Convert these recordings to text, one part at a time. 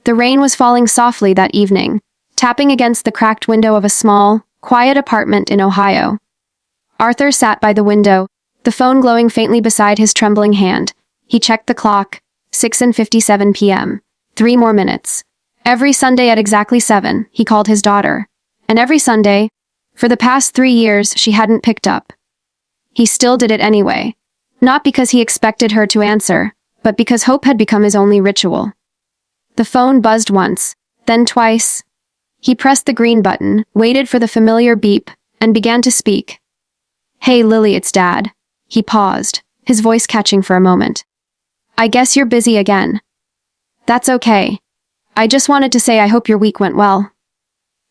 The rain was falling softly that evening, tapping against the cracked window of a small, quiet apartment in Ohio. Arthur sat by the window, the phone glowing faintly beside his trembling hand. He checked the clock. 6:57 p.m. 3 more minutes. Every Sunday at exactly 7, he called his daughter. And every Sunday, for the past 3 years, she hadn't picked up. He still did it anyway. Not because he expected her to answer, but because hope had become his only ritual. The phone buzzed once, then twice. He pressed the green button, waited for the familiar beep, and began to speak. "Hey Lily, it's Dad." He paused, his voice catching for a moment. "I guess you're busy again." "That's okay. I just wanted to say I hope your week went well.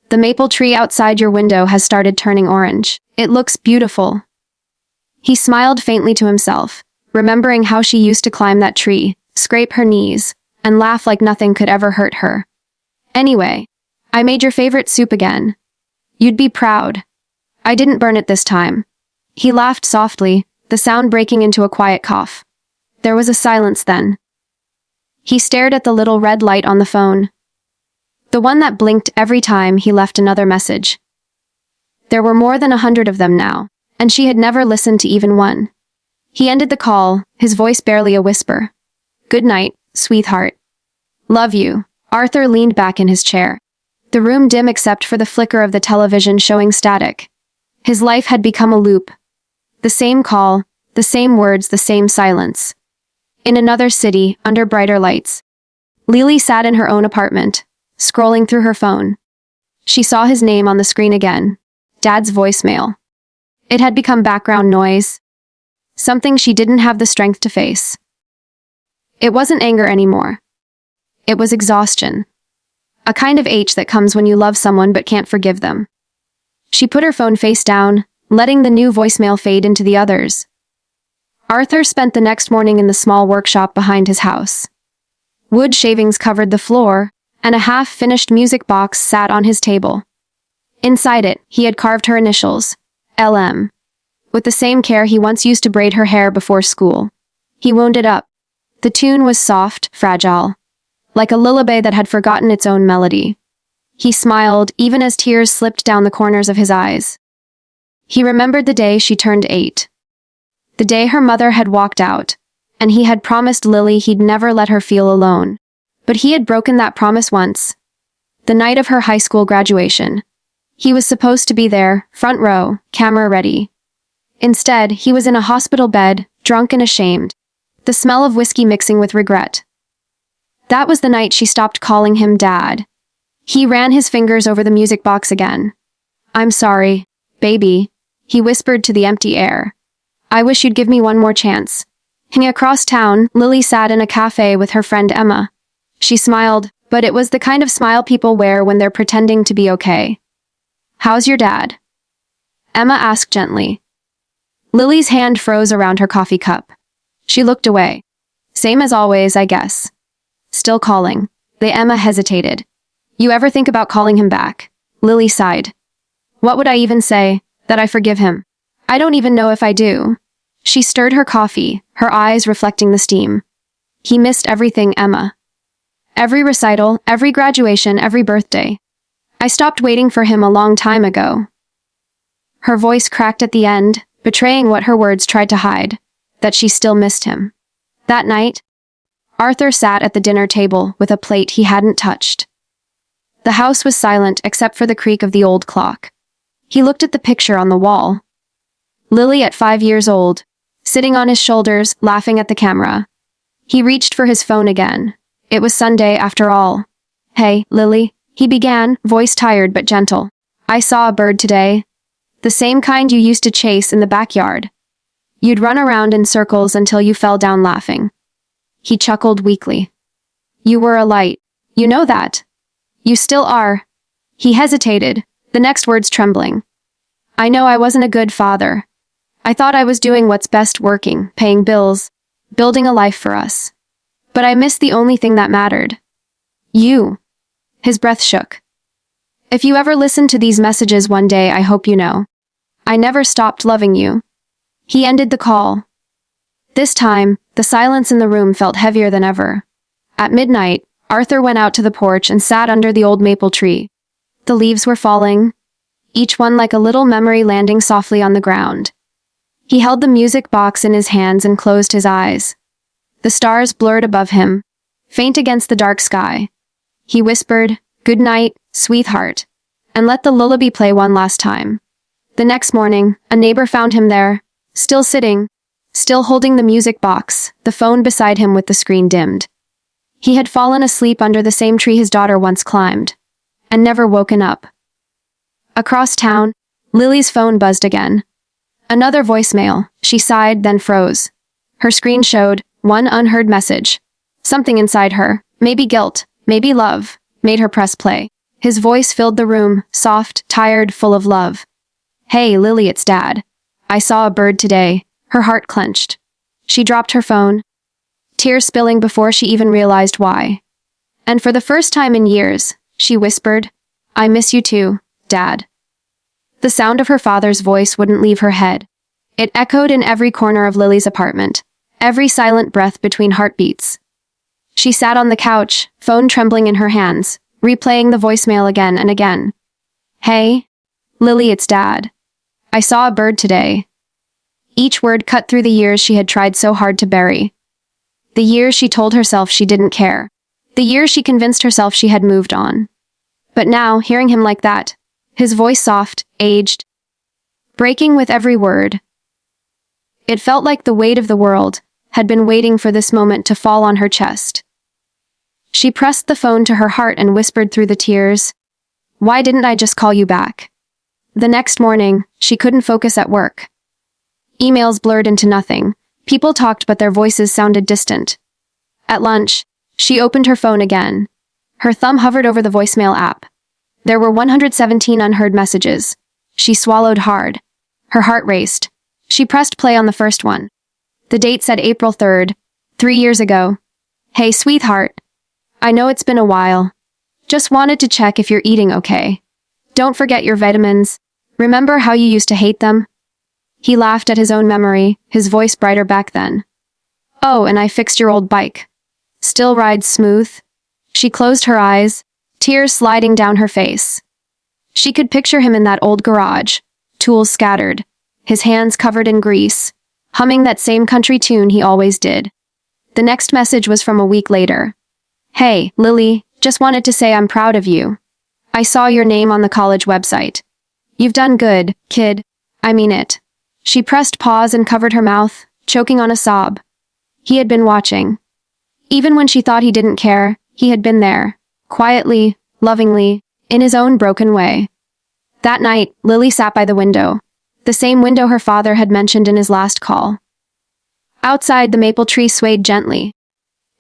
The maple tree outside your window has started turning orange. It looks beautiful." He smiled faintly to himself, remembering how she used to climb that tree, scrape her knees, and laugh like nothing could ever hurt her. "Anyway, I made your favorite soup again. You'd be proud. I didn't burn it this time." He laughed softly, the sound breaking into a quiet cough. There was a silence then. He stared at the little red light on the phone. The one that blinked every time he left another message. There were more than 100 of them now, and she had never listened to even one. He ended the call, his voice barely a whisper. "Good night, sweetheart. Love you." Arthur leaned back in his chair. The room dim except for the flicker of the television showing static. His life had become a loop. The same call, the same words, the same silence. In another city, under brighter lights. Lily sat in her own apartment, scrolling through her phone. She saw his name on the screen again. Dad's voicemail. It had become background noise. Something she didn't have the strength to face. It wasn't anger anymore. It was exhaustion. A kind of ache that comes when you love someone but can't forgive them. She put her phone face down, letting the new voicemail fade into the others. Arthur spent the next morning in the small workshop behind his house. Wood shavings covered the floor, and a half-finished music box sat on his table. Inside it, he had carved her initials, LM, with the same care he once used to braid her hair before school. He wound it up. The tune was soft, fragile, like a lullaby that had forgotten its own melody. He smiled, even as tears slipped down the corners of his eyes. He remembered the day she turned 8. The day her mother had walked out, and he had promised Lily he'd never let her feel alone. But he had broken that promise once. The night of her high school graduation. He was supposed to be there, front row, camera ready. Instead, he was in a hospital bed, drunk and ashamed. The smell of whiskey mixing with regret. That was the night she stopped calling him Dad. He ran his fingers over the music box again. "I'm sorry, baby," he whispered to the empty air. "I wish you'd give me one more chance." Across town, Lily sat in a cafe with her friend Emma. She smiled, but it was the kind of smile people wear when they're pretending to be okay. "How's your dad?" Emma asked gently. Lily's hand froze around her coffee cup. She looked away. "Same as always, I guess." "Still calling." Emma hesitated. "You ever think about calling him back?" Lily sighed. "What would I even say? That I forgive him? I don't even know if I do." She stirred her coffee, her eyes reflecting the steam. He missed everything, Emma. Every recital, every graduation, every birthday. "I stopped waiting for him a long time ago." Her voice cracked at the end, betraying what her words tried to hide, that she still missed him. That night, Arthur sat at the dinner table with a plate he hadn't touched. The house was silent except for the creak of the old clock. He looked at the picture on the wall. Lily at 5 years old, sitting on his shoulders, laughing at the camera. He reached for his phone again. It was Sunday after all. "Hey, Lily," he began, voice tired but gentle. "I saw a bird today. The same kind you used to chase in the backyard. You'd run around in circles until you fell down laughing." He chuckled weakly. "You were a light. You know that. You still are." He hesitated, the next words trembling. "I know I wasn't a good father. I thought I was doing what's best, working, paying bills, building a life for us. But I missed the only thing that mattered. You." His breath shook. "If you ever listen to these messages one day, I hope you know. I never stopped loving you." He ended the call. This time, the silence in the room felt heavier than ever. At midnight, Arthur went out to the porch and sat under the old maple tree. The leaves were falling, each one like a little memory landing softly on the ground. He held the music box in his hands and closed his eyes. The stars blurred above him, faint against the dark sky. He whispered, "Good night, sweetheart," and let the lullaby play one last time. The next morning, a neighbor found him there, still sitting, still holding the music box, the phone beside him with the screen dimmed. He had fallen asleep under the same tree his daughter once climbed, and never woken up. Across town, Lily's phone buzzed again. Another voicemail. She sighed, then froze. Her screen showed one unheard message. Something inside her, maybe guilt, maybe love, made her press play. His voice filled the room, soft, tired, full of love. "Hey, Lily, it's Dad. I saw a bird today." Her heart clenched. She dropped her phone, tears spilling before she even realized why. And for the first time in years, she whispered, "I miss you too, Dad." The sound of her father's voice wouldn't leave her head. It echoed in every corner of Lily's apartment, every silent breath between heartbeats. She sat on the couch, phone trembling in her hands, replaying the voicemail again and again. "Hey, Lily, it's Dad. I saw a bird today." Each word cut through the years she had tried so hard to bury. The years she told herself she didn't care. The years she convinced herself she had moved on. But now, hearing him like that, his voice soft, aged, breaking with every word, it felt like the weight of the world had been waiting for this moment to fall on her chest. She pressed the phone to her heart and whispered through the tears, "Why didn't I just call you back?" The next morning, she couldn't focus at work. Emails blurred into nothing. People talked but their voices sounded distant. At lunch, she opened her phone again. Her thumb hovered over the voicemail app. There were 117 unheard messages. She swallowed hard. Her heart raced. She pressed play on the first one. The date said April 3rd, 3 years ago. "Hey, sweetheart. I know it's been a while. Just wanted to check if you're eating okay. Don't forget your vitamins. Remember how you used to hate them?" He laughed at his own memory, his voice brighter back then. "Oh, and I fixed your old bike. Still rides smooth?" She closed her eyes, tears sliding down her face. She could picture him in that old garage, tools scattered, his hands covered in grease, humming that same country tune he always did. The next message was from a week later. "Hey, Lily, just wanted to say I'm proud of you. I saw your name on the college website. You've done good, kid. I mean it." She pressed pause and covered her mouth, choking on a sob. He had been watching. Even when she thought he didn't care, he had been there, quietly, lovingly, in his own broken way. That night, Lily sat by the window, the same window her father had mentioned in his last call. Outside, the maple tree swayed gently,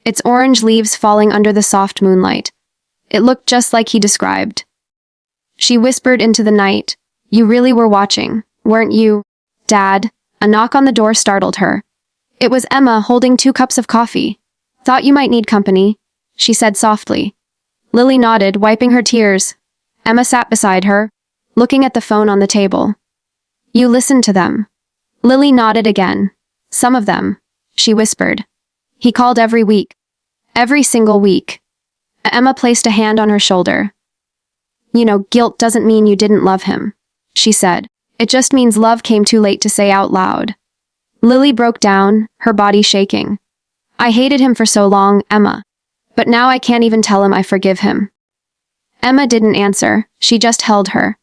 its orange leaves falling under the soft moonlight. It looked just like he described. She whispered into the night, "You really were watching, weren't you, Dad?" A knock on the door startled her. It was Emma holding 2 cups of coffee. "Thought you might need company," she said softly. Lily nodded, wiping her tears. Emma sat beside her, looking at the phone on the table. "You listened to them?" Lily nodded again. "Some of them," she whispered. "He called every week. Every single week." Emma placed a hand on her shoulder. "You know, guilt doesn't mean you didn't love him," she said. "It just means love came too late to say out loud." Lily broke down, her body shaking. "I hated him for so long, Emma. But now I can't even tell him I forgive him." Emma didn't answer, she just held her.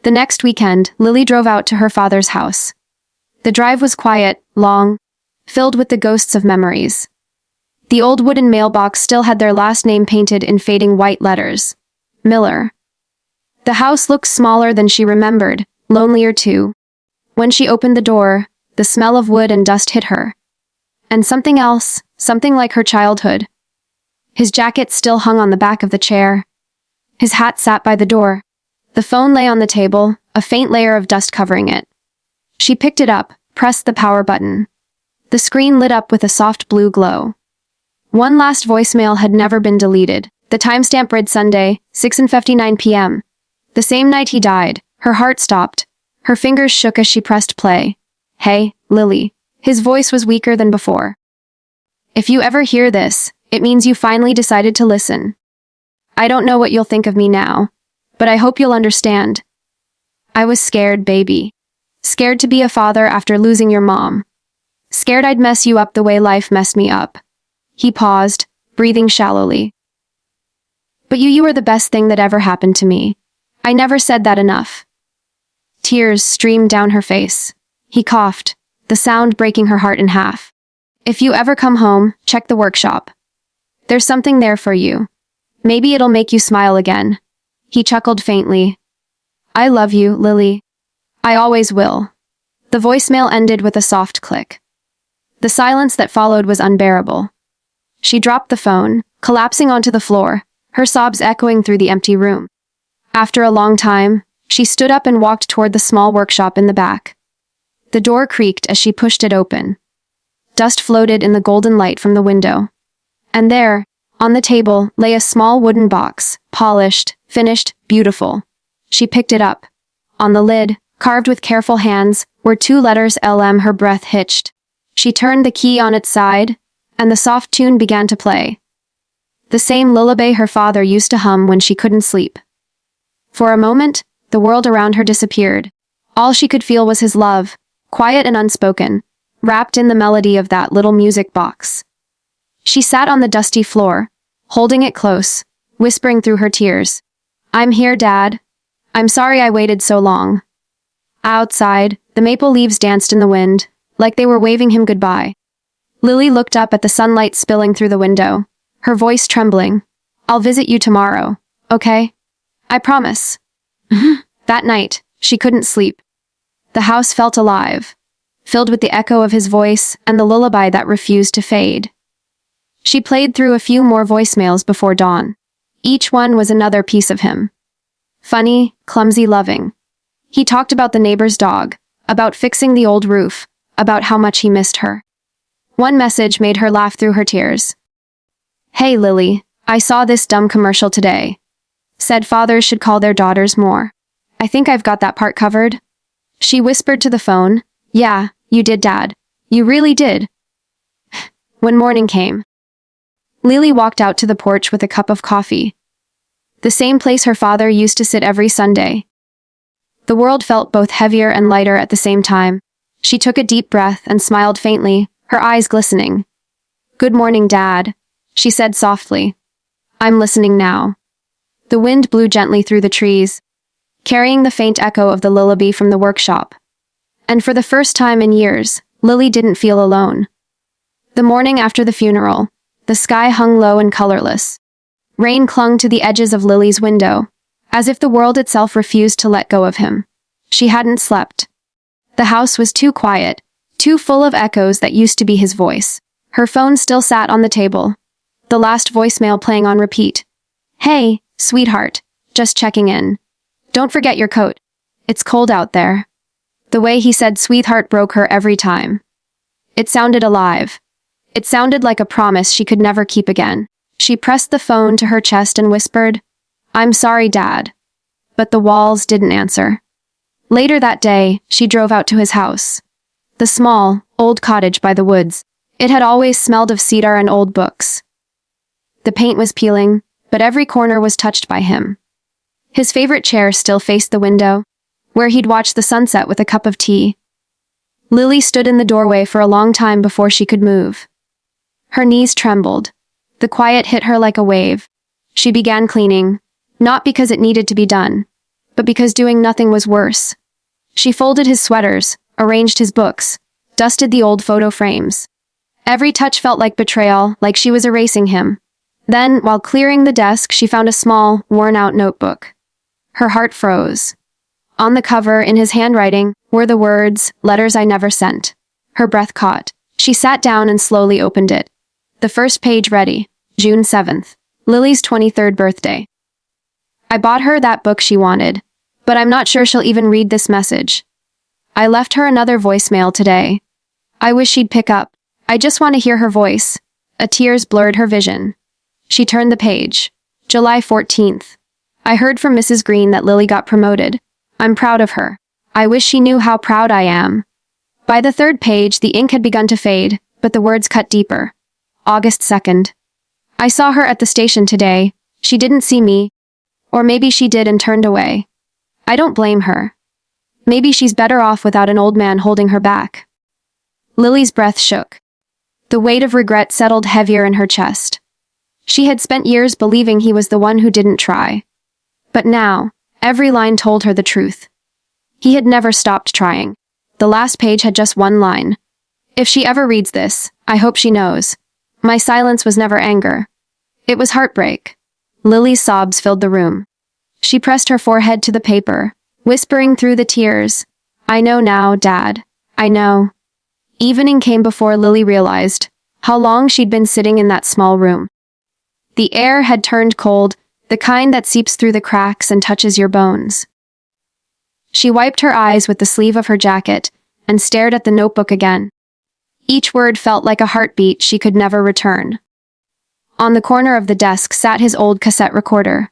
The next weekend, Lily drove out to her father's house. The drive was quiet, long, filled with the ghosts of memories. The old wooden mailbox still had their last name painted in fading white letters. Miller. The house looked smaller than she remembered, lonelier too. When she opened the door, the smell of wood and dust hit her. And something else, something like her childhood. His jacket still hung on the back of the chair. His hat sat by the door. The phone lay on the table, a faint layer of dust covering it. She picked it up, pressed the power button. The screen lit up with a soft blue glow. One last voicemail had never been deleted. The timestamp read Sunday, 6:59 p.m. The same night he died. Her heart stopped. Her fingers shook as she pressed play. "Hey, Lily." His voice was weaker than before. "If you ever hear this, It means you finally decided to listen. I don't know what you'll think of me now, but I hope you'll understand. I was scared, baby. Scared to be a father after losing your mom. Scared I'd mess you up the way life messed me up. He paused, breathing shallowly. But you were the best thing that ever happened to me. I never said that enough. Tears streamed down her face. He coughed, the sound breaking her heart in half. If you ever come home, check the workshop. There's something there for you. Maybe it'll make you smile again. He chuckled faintly. I love you, Lily. I always will. The voicemail ended with a soft click. The silence that followed was unbearable. She dropped the phone, collapsing onto the floor, her sobs echoing through the empty room. After a long time, she stood up and walked toward the small workshop in the back. The door creaked as she pushed it open. Dust floated in the golden light from the window. And there, on the table, lay a small wooden box, polished, finished, beautiful. She picked it up. On the lid, carved with careful hands, were 2 letters LM. Her breath hitched. She turned the key on its side, and the soft tune began to play. The same lullaby her father used to hum when she couldn't sleep. For a moment, the world around her disappeared. All she could feel was his love, quiet and unspoken, wrapped in the melody of that little music box. She sat on the dusty floor, holding it close, whispering through her tears. I'm here, Dad. I'm sorry I waited so long. Outside, the maple leaves danced in the wind, like they were waving him goodbye. Lily looked up at the sunlight spilling through the window, her voice trembling. I'll visit you tomorrow, okay? I promise. That night, she couldn't sleep. The house felt alive, filled with the echo of his voice and the lullaby that refused to fade. She played through a few more voicemails before dawn. Each one was another piece of him. Funny, clumsy, loving. He talked about the neighbor's dog, about fixing the old roof, about how much he missed her. One message made her laugh through her tears. Hey, Lily, I saw this dumb commercial today. Said fathers should call their daughters more. I think I've got that part covered. She whispered to the phone. Yeah, you did, Dad. You really did. When morning came, Lily walked out to the porch with a cup of coffee. The same place her father used to sit every Sunday. The world felt both heavier and lighter at the same time. She took a deep breath and smiled faintly, her eyes glistening. Good morning, Dad, she said softly. I'm listening now. The wind blew gently through the trees, carrying the faint echo of the lullaby from the workshop. And for the first time in years, Lily didn't feel alone. The morning after the funeral, the sky hung low and colorless. Rain clung to the edges of Lily's window, as if the world itself refused to let go of him. She hadn't slept. The house was too quiet, too full of echoes that used to be his voice. Her phone still sat on the table, the last voicemail playing on repeat. Hey, sweetheart, just checking in. Don't forget your coat. It's cold out there. The way he said sweetheart broke her every time. It sounded alive. It sounded like a promise she could never keep again. She pressed the phone to her chest and whispered, I'm sorry, Dad. But the walls didn't answer. Later that day, she drove out to his house. The small, old cottage by the woods. It had always smelled of cedar and old books. The paint was peeling, but every corner was touched by him. His favorite chair still faced the window, where he'd watch the sunset with a cup of tea. Lily stood in the doorway for a long time before she could move. Her knees trembled. The quiet hit her like a wave. She began cleaning, not because it needed to be done, but because doing nothing was worse. She folded his sweaters, arranged his books, dusted the old photo frames. Every touch felt like betrayal, like she was erasing him. Then, while clearing the desk, she found a small, worn-out notebook. Her heart froze. On the cover, in his handwriting, were the words, "Letters I never sent." Her breath caught. She sat down and slowly opened it. The first page read, June 7th, Lily's 23rd birthday. I bought her that book she wanted, but I'm not sure she'll even read this message. I left her another voicemail today. I wish she'd pick up. I just want to hear her voice. A tears blurred her vision. She turned the page. July 14th. I heard from Mrs. Green that Lily got promoted. I'm proud of her. I wish she knew how proud I am. By the third page, the ink had begun to fade, but the words cut deeper. August 2nd. I saw her at the station today. She didn't see me. Or maybe she did and turned away. I don't blame her. Maybe she's better off without an old man holding her back. Lily's breath shook. The weight of regret settled heavier in her chest. She had spent years believing he was the one who didn't try. But now, every line told her the truth. He had never stopped trying. The last page had just one line. If she ever reads this, I hope she knows. My silence was never anger. It was heartbreak. Lily's sobs filled the room. She pressed her forehead to the paper, whispering through the tears, I know now, Dad. I know. Evening came before Lily realized how long she'd been sitting in that small room. The air had turned cold, the kind that seeps through the cracks and touches your bones. She wiped her eyes with the sleeve of her jacket and stared at the notebook again. Each word felt like a heartbeat she could never return. On the corner of the desk sat his old cassette recorder.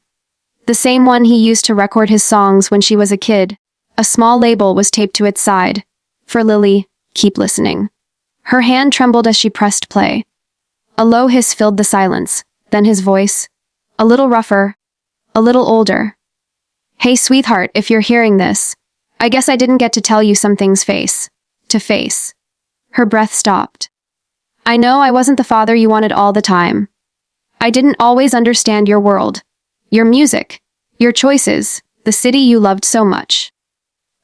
The same one he used to record his songs when she was a kid. A small label was taped to its side. For Lily, keep listening. Her hand trembled as she pressed play. A low hiss filled the silence, then his voice. A little rougher, a little older. Hey sweetheart, if you're hearing this, I guess I didn't get to tell you some things face to face. Her breath stopped. I know I wasn't the father you wanted all the time. I didn't always understand your world, your music, your choices, the city you loved so much.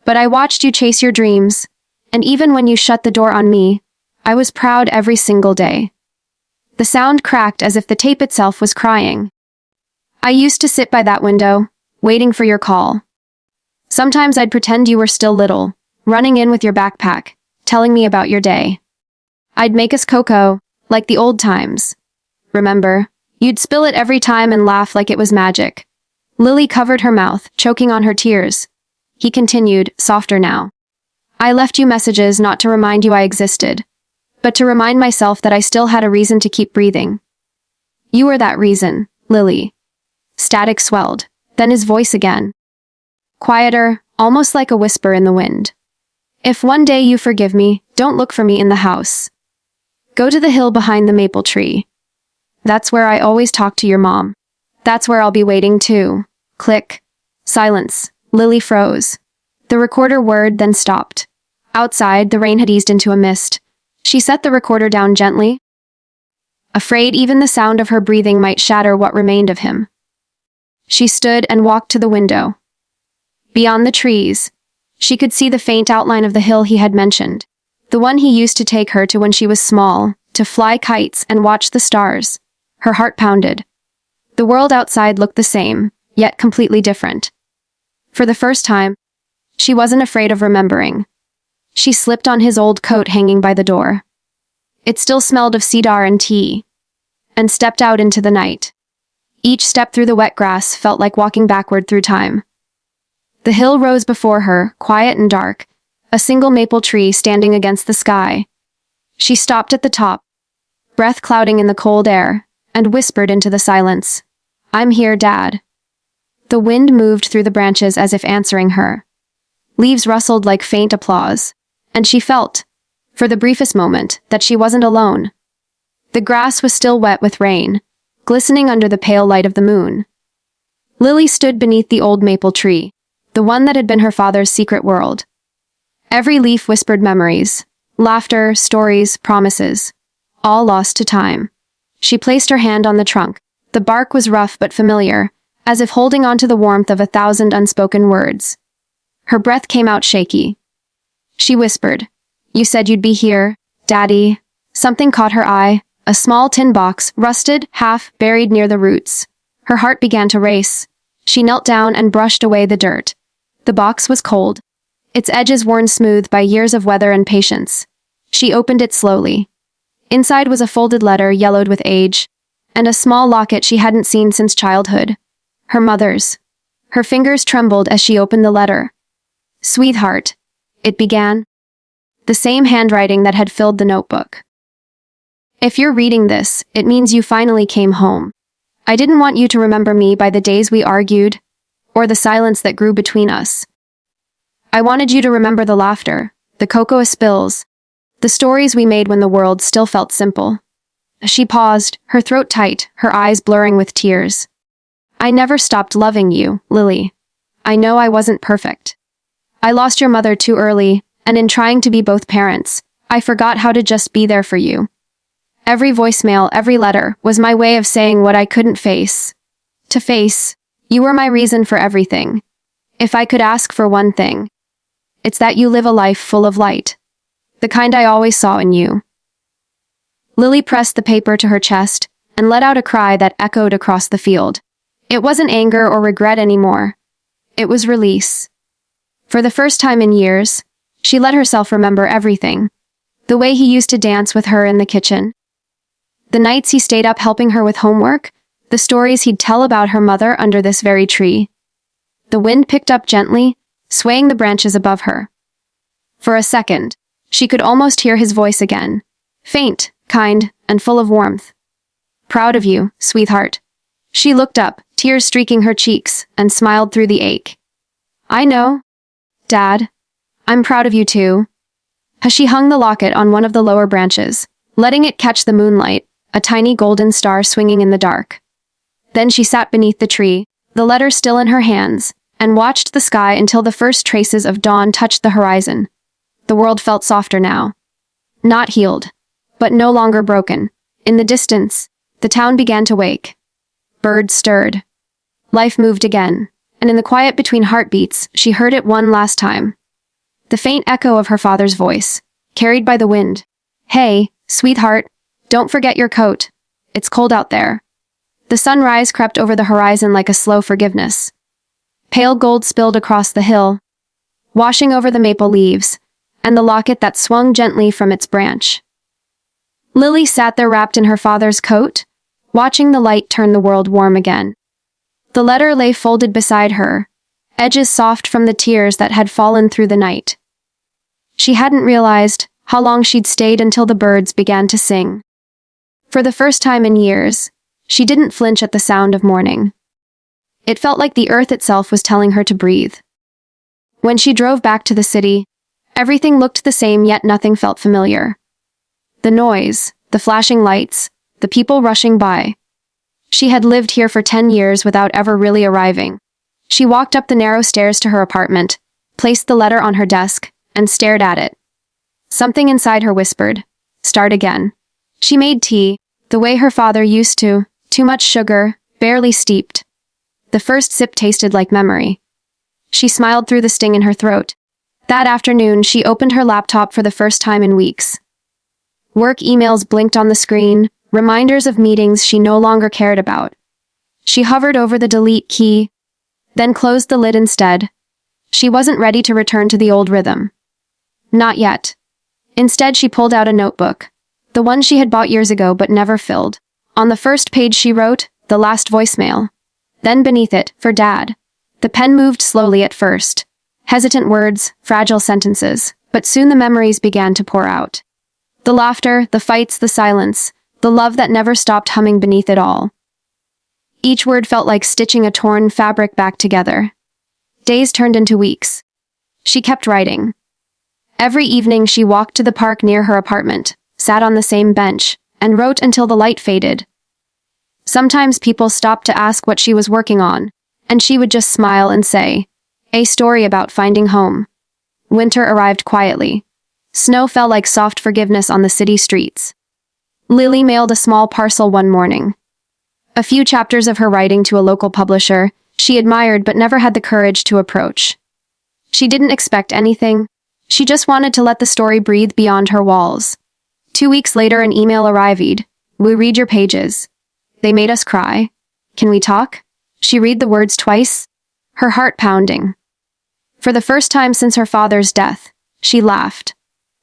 But I watched you chase your dreams, and even when you shut the door on me, I was proud every single day. The sound cracked as if the tape itself was crying. I used to sit by that window, waiting for your call. Sometimes I'd pretend you were still little, running in with your backpack, telling me about your day. I'd make us cocoa, like the old times. Remember? You'd spill it every time and laugh like it was magic. Lily covered her mouth, choking on her tears. He continued, softer now. I left you messages not to remind you I existed, but to remind myself that I still had a reason to keep breathing. You were that reason, Lily. Static swelled, then his voice again. Quieter, almost like a whisper in the wind. If one day you forgive me, don't look for me in the house. Go to the hill behind the maple tree. That's where I always talk to your mom. That's where I'll be waiting too. Click. Silence. Lily froze. The recorder whirred, then stopped. Outside, the rain had eased into a mist. She set the recorder down gently, afraid even the sound of her breathing might shatter what remained of him. She stood and walked to the window. Beyond the trees, she could see the faint outline of the hill he had mentioned, the one he used to take her to when she was small, to fly kites and watch the stars. Her heart pounded. The world outside looked the same, yet completely different. For the first time, she wasn't afraid of remembering. She slipped on his old coat hanging by the door. It still smelled of cedar and tea, and stepped out into the night. Each step through the wet grass felt like walking backward through time. The hill rose before her, quiet and dark, a single maple tree standing against the sky. She stopped at the top, breath clouding in the cold air, and whispered into the silence, I'm here, Dad. The wind moved through the branches as if answering her. Leaves rustled like faint applause, and she felt, for the briefest moment, that she wasn't alone. The grass was still wet with rain, glistening under the pale light of the moon. Lily stood beneath the old maple tree, the one that had been her father's secret world. Every leaf whispered memories, laughter, stories, promises, all lost to time. She placed her hand on the trunk. The bark was rough but familiar, as if holding on to the warmth of 1,000 unspoken words. Her breath came out shaky. She whispered, You said you'd be here, Daddy. Something caught her eye, a small tin box, rusted, half buried near the roots. Her heart began to race. She knelt down and brushed away the dirt. The box was cold, its edges worn smooth by years of weather and patience. She opened it slowly. Inside was a folded letter yellowed with age, and a small locket she hadn't seen since childhood. Her mother's. Her fingers trembled as she opened the letter. Sweetheart, it began. The same handwriting that had filled the notebook. If you're reading this, it means you finally came home. I didn't want you to remember me by the days we argued, or the silence that grew between us. I wanted you to remember the laughter, the cocoa spills, the stories we made when the world still felt simple. She paused, her throat tight, her eyes blurring with tears. I never stopped loving you, Lily. I know I wasn't perfect. I lost your mother too early, and in trying to be both parents, I forgot how to just be there for you. Every voicemail, every letter, was my way of saying what I couldn't face. To face, you were my reason for everything. If I could ask for one thing, it's that you live a life full of light. The kind I always saw in you. Lily pressed the paper to her chest and let out a cry that echoed across the field. It wasn't anger or regret anymore. It was release. For the first time in years, she let herself remember everything. The way he used to dance with her in the kitchen. The nights he stayed up helping her with homework. The stories he'd tell about her mother under this very tree. The wind picked up gently, swaying the branches above her. For a second, she could almost hear his voice again. Faint, kind, and full of warmth. Proud of you, sweetheart. She looked up, tears streaking her cheeks, and smiled through the ache. I know, Dad. I'm proud of you too. She hung the locket on one of the lower branches, letting it catch the moonlight, a tiny golden star swinging in the dark. Then she sat beneath the tree, the letter still in her hands, and watched the sky until the first traces of dawn touched the horizon. The world felt softer now. Not healed, but no longer broken. In the distance, the town began to wake. Birds stirred. Life moved again, and in the quiet between heartbeats, she heard it one last time. The faint echo of her father's voice, carried by the wind. Hey, sweetheart, don't forget your coat. It's cold out there. The sunrise crept over the horizon like a slow forgiveness. Pale gold spilled across the hill, washing over the maple leaves, and the locket that swung gently from its branch. Lily sat there wrapped in her father's coat, watching the light turn the world warm again. The letter lay folded beside her, edges soft from the tears that had fallen through the night. She hadn't realized how long she'd stayed until the birds began to sing. For the first time in years, she didn't flinch at the sound of morning. It felt like the earth itself was telling her to breathe. When she drove back to the city, everything looked the same yet nothing felt familiar. The noise, the flashing lights, the people rushing by. She had lived here for 10 years without ever really arriving. She walked up the narrow stairs to her apartment, placed the letter on her desk, and stared at it. Something inside her whispered, "Start again." She made tea, the way her father used to, too much sugar, barely steeped. The first sip tasted like memory. She smiled through the sting in her throat. That afternoon, she opened her laptop for the first time in weeks. Work emails blinked on the screen, reminders of meetings she no longer cared about. She hovered over the delete key, then closed the lid instead. She wasn't ready to return to the old rhythm. Not yet. Instead, she pulled out a notebook, the one she had bought years ago but never filled. On the first page she wrote, "The last voicemail." Then beneath it, "For Dad." The pen moved slowly at first. Hesitant words, fragile sentences, but soon the memories began to pour out. The laughter, the fights, the silence, the love that never stopped humming beneath it all. Each word felt like stitching a torn fabric back together. Days turned into weeks. She kept writing. Every evening she walked to the park near her apartment, sat on the same bench, and wrote until the light faded. Sometimes people stopped to ask what she was working on, and she would just smile and say, "A story about finding home." Winter arrived quietly. Snow fell like soft forgiveness on the city streets. Lily mailed a small parcel one morning. A few chapters of her writing to a local publisher she admired but never had the courage to approach. She didn't expect anything. She just wanted to let the story breathe beyond her walls. 2 weeks later, an email arrived. "We read your pages. They made us cry. Can we talk?" She read the words twice, her heart pounding. For the first time since her father's death, she laughed.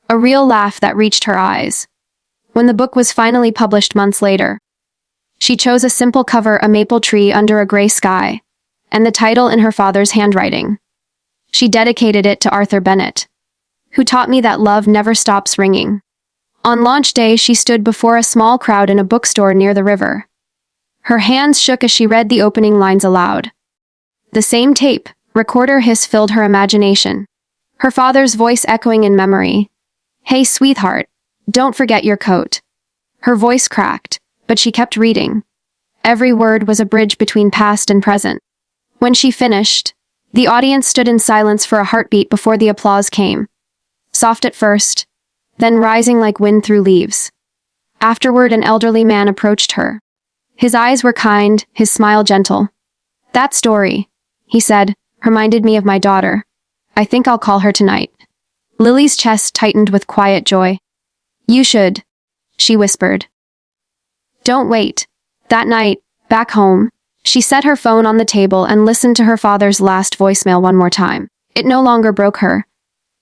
A real laugh that reached her eyes. When the book was finally published months later, she chose a simple cover, a maple tree under a gray sky, and the title in her father's handwriting. She dedicated it to Arthur Bennett, who taught me that love never stops ringing. On launch day, she stood before a small crowd in a bookstore near the river. Her hands shook as she read the opening lines aloud. The same tape recorder hiss filled her imagination, her father's voice echoing in memory. "Hey, sweetheart, don't forget your coat." Her voice cracked, but she kept reading. Every word was a bridge between past and present. When she finished, the audience stood in silence for a heartbeat before the applause came. Soft at first, then rising like wind through leaves. Afterward, an elderly man approached her. His eyes were kind, his smile gentle. "That story," he said, "reminded me of my daughter. I think I'll call her tonight." Lily's chest tightened with quiet joy. "You should," she whispered. "Don't wait." That night, back home, she set her phone on the table and listened to her father's last voicemail one more time. It no longer broke her.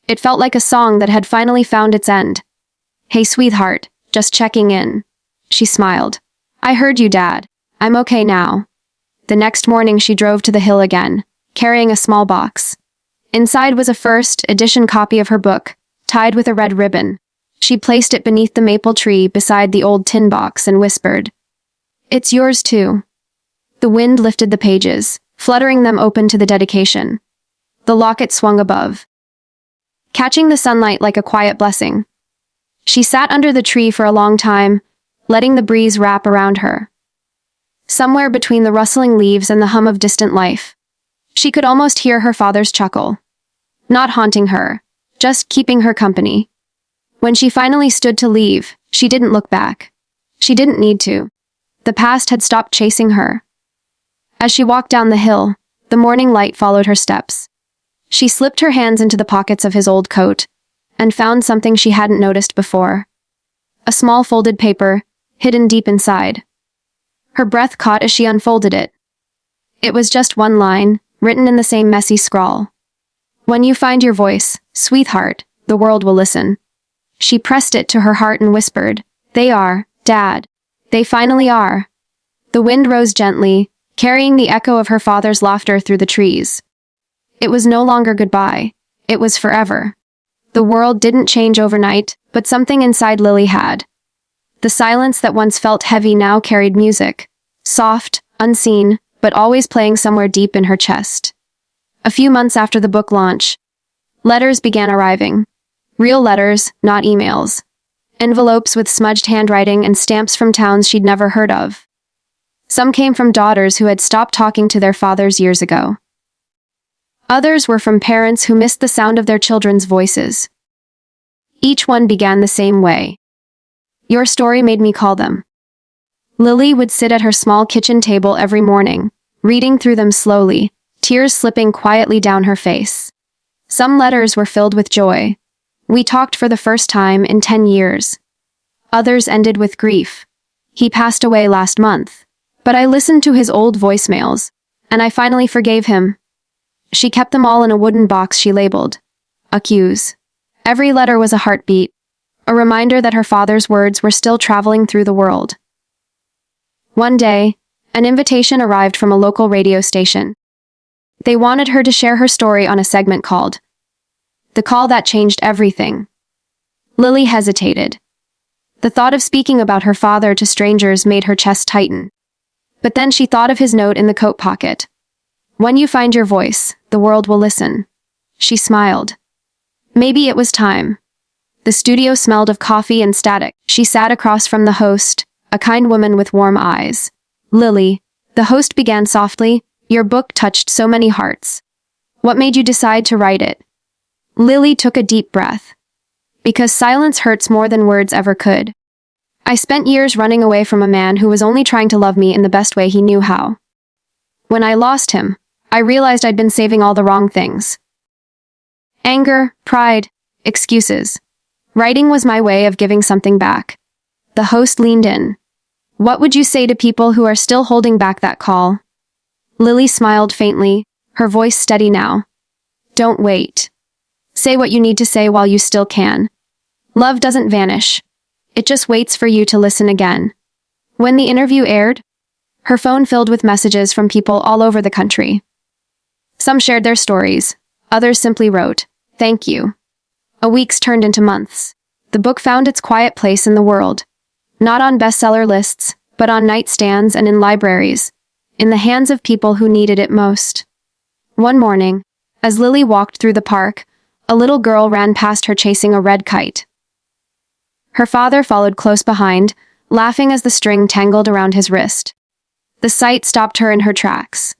It felt like a song that had finally found its end. "Hey, sweetheart, just checking in." She smiled. "I heard you, Dad. I'm okay now." The next morning she drove to the hill again, carrying a small box. Inside was a first edition copy of her book, tied with a red ribbon. She placed it beneath the maple tree beside the old tin box and whispered, "It's yours too." The wind lifted the pages, fluttering them open to the dedication. The locket swung above, catching the sunlight like a quiet blessing. She sat under the tree for a long time, letting the breeze wrap around her. Somewhere between the rustling leaves and the hum of distant life, she could almost hear her father's chuckle. Not haunting her, just keeping her company. When she finally stood to leave, she didn't look back. She didn't need to. The past had stopped chasing her. As she walked down the hill, the morning light followed her steps. She slipped her hands into the pockets of his old coat and found something she hadn't noticed before. A small folded paper, hidden deep inside. Her breath caught as she unfolded it. It was just one line, written in the same messy scrawl. "When you find your voice, sweetheart, the world will listen." She pressed it to her heart and whispered, "They are, Dad. They finally are." The wind rose gently, carrying the echo of her father's laughter through the trees. It was no longer goodbye. It was forever. The world didn't change overnight, but something inside Lily had. The silence that once felt heavy now carried music. Soft, unseen, but always playing somewhere deep in her chest. A few months after the book launch, letters began arriving. Real letters, not emails. Envelopes with smudged handwriting and stamps from towns she'd never heard of. Some came from daughters who had stopped talking to their fathers years ago. Others were from parents who missed the sound of their children's voices. Each one began the same way. "Your story made me call them." Lily would sit at her small kitchen table every morning, reading through them slowly, tears slipping quietly down her face. Some letters were filled with joy. "We talked for the first time in 10 years. Others ended with grief. "He passed away last month. But I listened to his old voicemails, and I finally forgave him." She kept them all in a wooden box she labeled "Accuse." Every letter was a heartbeat, a reminder that her father's words were still traveling through the world. One day, an invitation arrived from a local radio station. They wanted her to share her story on a segment called "The Call That Changed Everything." Lily hesitated. The thought of speaking about her father to strangers made her chest tighten. But then she thought of his note in the coat pocket. "When you find your voice, the world will listen." She smiled. Maybe it was time. The studio smelled of coffee and static. She sat across from the host, a kind woman with warm eyes. "Lily," the host began softly, "your book touched so many hearts. What made you decide to write it?" Lily took a deep breath. "Because silence hurts more than words ever could. I spent years running away from a man who was only trying to love me in the best way he knew how. When I lost him, I realized I'd been saving all the wrong things. Anger, pride, excuses. Writing was my way of giving something back." The host leaned in. "What would you say to people who are still holding back that call?" Lily smiled faintly, her voice steady now. "Don't wait. Say what you need to say while you still can. Love doesn't vanish. It just waits for you to listen again." When the interview aired, her phone filled with messages from people all over the country. Some shared their stories, others simply wrote, "Thank you." Weeks turned into months. The book found its quiet place in the world. Not on bestseller lists, but on nightstands and in libraries, in the hands of people who needed it most. One morning, as Lily walked through the park, a little girl ran past her chasing a red kite. Her father followed close behind, laughing as the string tangled around his wrist. The sight stopped her in her tracks.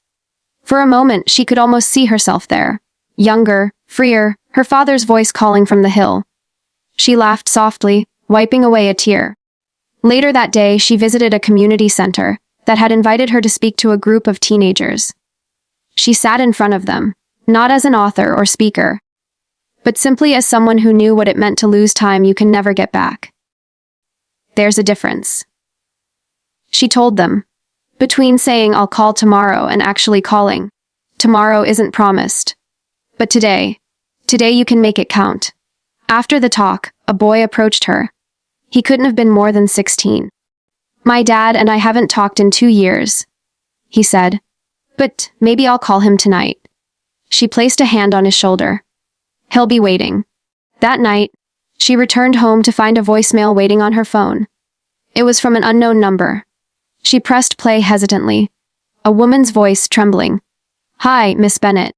For a moment, she could almost see herself there. Younger, freer, her father's voice calling from the hill. She laughed softly, wiping away a tear. Later that day, she visited a community center that had invited her to speak to a group of teenagers. She sat in front of them, not as an author or speaker, but simply as someone who knew what it meant to lose time you can never get back. There's a difference, she told them, between saying I'll call tomorrow and actually calling. Tomorrow isn't promised. But today you can make it count. After the talk, a boy approached her. He couldn't have been more than 16. My dad and I haven't talked in 2 years, he said. But maybe I'll call him tonight. She placed a hand on his shoulder. He'll be waiting. That night, she returned home to find a voicemail waiting on her phone. It was from an unknown number. She pressed play hesitantly. A woman's voice trembling. Hi, Miss Bennett.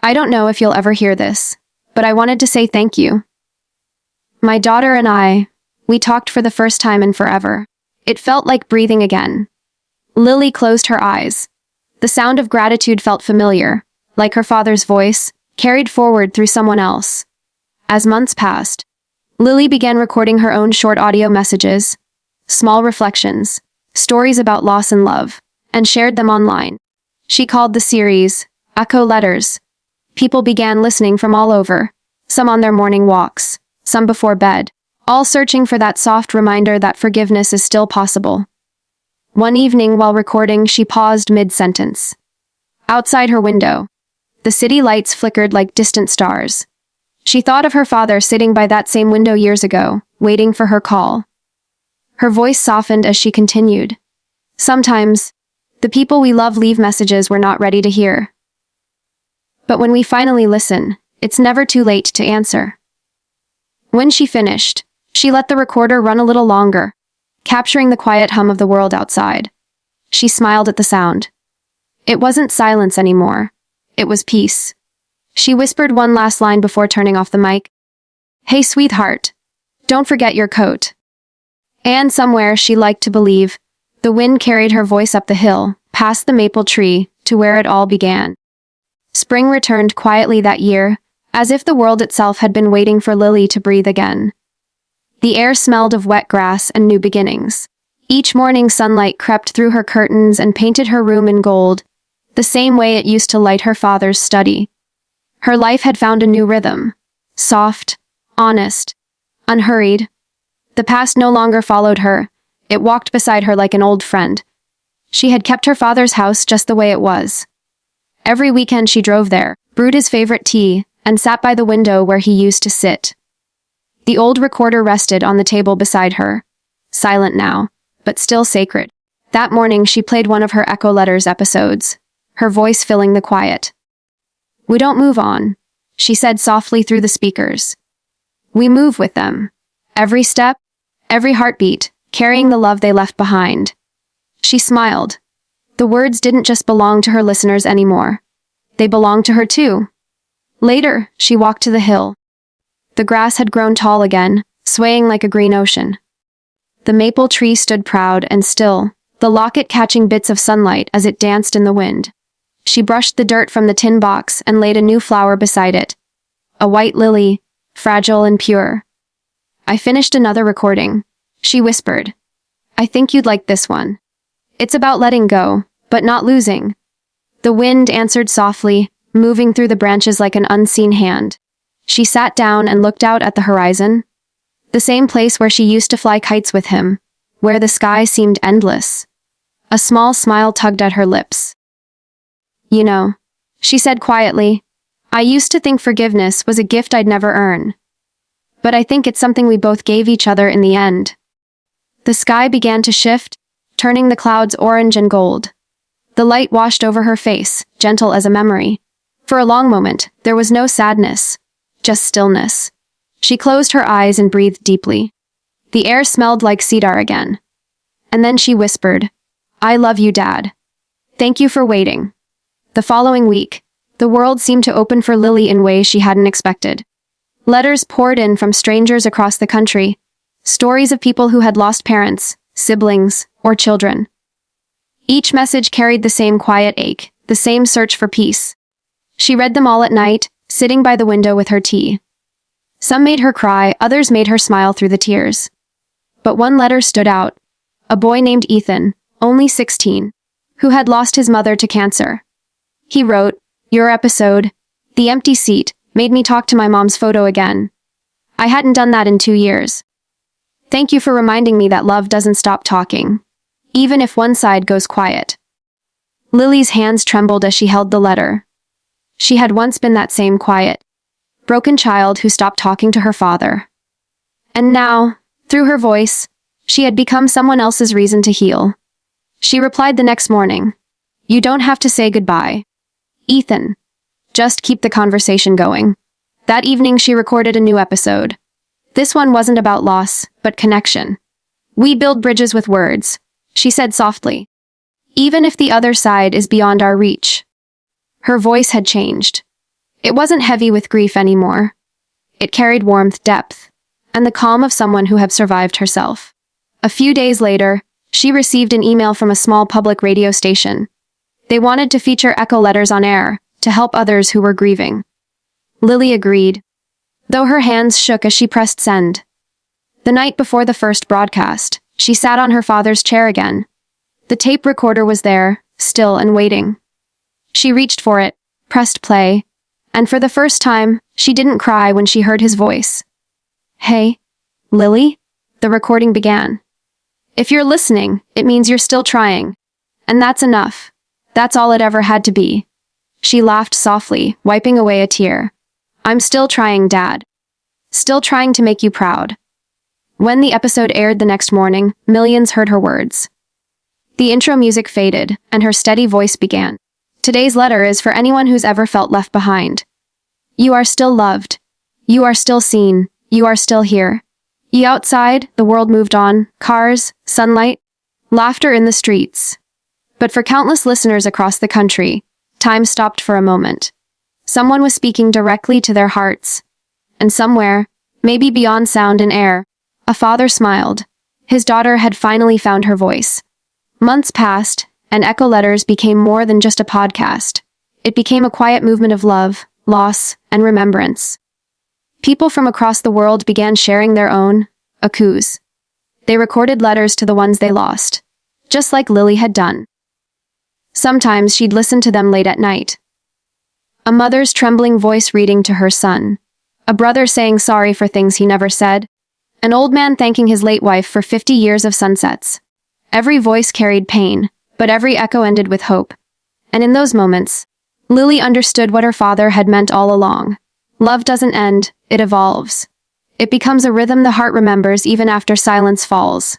I don't know if you'll ever hear this, but I wanted to say thank you. My daughter and we talked for the first time in forever. It felt like breathing again. Lily closed her eyes. The sound of gratitude felt familiar, like her father's voice, carried forward through someone else. As months passed, Lily began recording her own short audio messages, small reflections, stories about loss and love, and shared them online. She called the series Echo Letters. People began listening from all over, some on their morning walks, some before bed, all searching for that soft reminder that forgiveness is still possible. One evening while recording, she paused mid-sentence. Outside her window, the city lights flickered like distant stars. She thought of her father sitting by that same window years ago, waiting for her call. Her voice softened as she continued. Sometimes, the people we love leave messages we're not ready to hear. But when we finally listen, it's never too late to answer. When she finished, she let the recorder run a little longer, capturing the quiet hum of the world outside. She smiled at the sound. It wasn't silence anymore. It was peace. She whispered one last line before turning off the mic. Hey, sweetheart. Don't forget your coat. And somewhere, she liked to believe, the wind carried her voice up the hill, past the maple tree, to where it all began. Spring returned quietly that year, as if the world itself had been waiting for Lily to breathe again. The air smelled of wet grass and new beginnings. Each morning sunlight crept through her curtains and painted her room in gold, the same way it used to light her father's study. Her life had found a new rhythm. Soft, honest, unhurried. The past no longer followed her. It walked beside her like an old friend. She had kept her father's house just the way it was. Every weekend she drove there, brewed his favorite tea, and sat by the window where he used to sit. The old recorder rested on the table beside her, silent now, but still sacred. That morning she played one of her Echo Letters episodes, her voice filling the quiet. We don't move on, she said softly through the speakers. We move with them. Every step, every heartbeat, carrying the love they left behind. She smiled. The words didn't just belong to her listeners anymore. They belonged to her too. Later, she walked to the hill. The grass had grown tall again, swaying like a green ocean. The maple tree stood proud and still, the locket catching bits of sunlight as it danced in the wind. She brushed the dirt from the tin box and laid a new flower beside it. A white lily, fragile and pure. I finished another recording, she whispered. I think you'd like this one. It's about letting go, but not losing. The wind answered softly, moving through the branches like an unseen hand. She sat down and looked out at the horizon. The same place where she used to fly kites with him, where the sky seemed endless. A small smile tugged at her lips. You know, she said quietly, I used to think forgiveness was a gift I'd never earn. But I think it's something we both gave each other in the end. The sky began to shift, turning the clouds orange and gold. The light washed over her face, gentle as a memory. For a long moment, there was no sadness, just stillness. She closed her eyes and breathed deeply. The air smelled like cedar again. And then she whispered, I love you, Dad. Thank you for waiting. The following week, the world seemed to open for Lily in ways she hadn't expected. Letters poured in from strangers across the country, stories of people who had lost parents, siblings, or children. Each message carried the same quiet ache, the same search for peace. She read them all at night, sitting by the window with her tea. Some made her cry, others made her smile through the tears. But one letter stood out. A boy named Ethan, only 16, who had lost his mother to cancer. He wrote, "Your episode, The Empty Seat, made me talk to my mom's photo again. I hadn't done that in 2 years. Thank you for reminding me that love doesn't stop talking, even if one side goes quiet." Lily's hands trembled as she held the letter. She had once been that same quiet, broken child who stopped talking to her father. And now, through her voice, she had become someone else's reason to heal. She replied the next morning, "You don't have to say goodbye, Ethan. Just keep the conversation going." That evening she recorded a new episode. This one wasn't about loss, but connection. "We build bridges with words," she said softly. "Even if the other side is beyond our reach." Her voice had changed. It wasn't heavy with grief anymore. It carried warmth, depth, and the calm of someone who had survived herself. A few days later, she received an email from a small public radio station. They wanted to feature echo letters on air, to help others who were grieving. Lily agreed, though her hands shook as she pressed send. The night before the first broadcast, she sat on her father's chair again. The tape recorder was there, still and waiting. She reached for it, pressed play, and for the first time, she didn't cry when she heard his voice. "Hey, Lily?" the recording began. "If you're listening, it means you're still trying. And that's enough. That's all it ever had to be." She laughed softly, wiping away a tear. "I'm still trying, Dad. Still trying to make you proud." When the episode aired the next morning, millions heard her words. The intro music faded, and her steady voice began. "Today's letter is for anyone who's ever felt left behind. You are still loved. You are still seen. You are still here. Outside, the world moved on, cars, sunlight, laughter in the streets. But for countless listeners across the country, time stopped for a moment. Someone was speaking directly to their hearts. And somewhere, maybe beyond sound and air, a father smiled. His daughter had finally found her voice. Months passed, and Echo Letters became more than just a podcast. It became a quiet movement of love, loss, and remembrance. People from across the world began sharing their own echoes. They recorded letters to the ones they lost, just like Lily had done. Sometimes she'd listen to them late at night. A mother's trembling voice reading to her son. A brother saying sorry for things he never said. An old man thanking his late wife for 50 years of sunsets. Every voice carried pain, but every echo ended with hope. And in those moments, Lily understood what her father had meant all along. Love doesn't end, it evolves. It becomes a rhythm the heart remembers even after silence falls.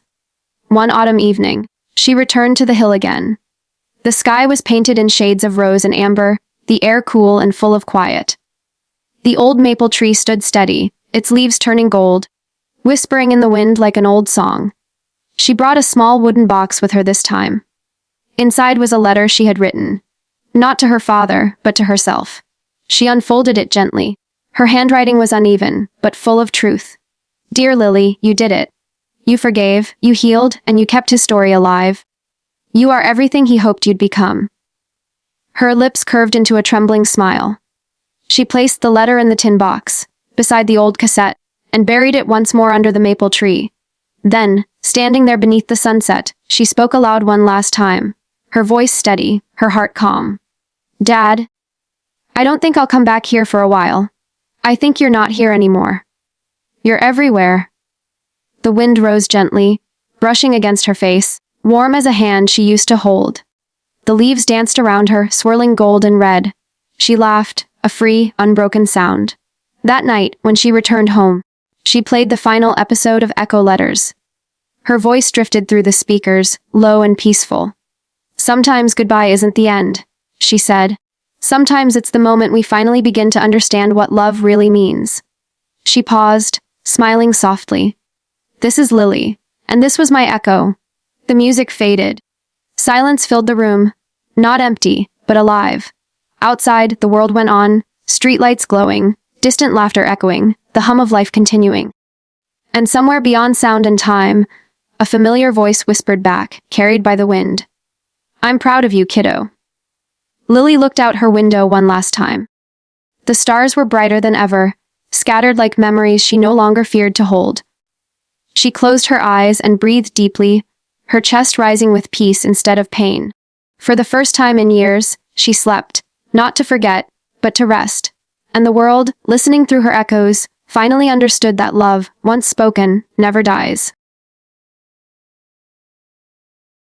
One autumn evening, she returned to the hill again. The sky was painted in shades of rose and amber, the air cool and full of quiet. The old maple tree stood steady, its leaves turning gold, whispering in the wind like an old song. She brought a small wooden box with her this time. Inside was a letter she had written. Not to her father, but to herself. She unfolded it gently. Her handwriting was uneven, but full of truth. "Dear Lily, you did it. You forgave, you healed, and you kept his story alive. You are everything he hoped you'd become." Her lips curved into a trembling smile. She placed the letter in the tin box, beside the old cassette, and buried it once more under the maple tree. Then, standing there beneath the sunset, she spoke aloud one last time, her voice steady, her heart calm. "Dad, I don't think I'll come back here for a while. I think you're not here anymore. You're everywhere." The wind rose gently, brushing against her face, warm as a hand she used to hold. The leaves danced around her, swirling gold and red. She laughed, a free, unbroken sound. That night, when she returned home, she played the final episode of Echo Letters. Her voice drifted through the speakers, low and peaceful. "Sometimes goodbye isn't the end," she said. "Sometimes it's the moment we finally begin to understand what love really means." She paused, smiling softly. "This is Lily, and this was my echo." The music faded. Silence filled the room, not empty, but alive. Outside, the world went on, streetlights glowing, distant laughter echoing, the hum of life continuing. And somewhere beyond sound and time, A familiar voice whispered back, carried by the wind. I'm proud of you, kiddo. Lily looked out her window one last time. The stars were brighter than ever, scattered like memories she no longer feared to hold. She closed her eyes and breathed deeply, her chest rising with peace instead of pain. For the first time in years, she slept, not to forget, but to rest. And the world, listening through her echoes, finally understood that love, once spoken, never dies.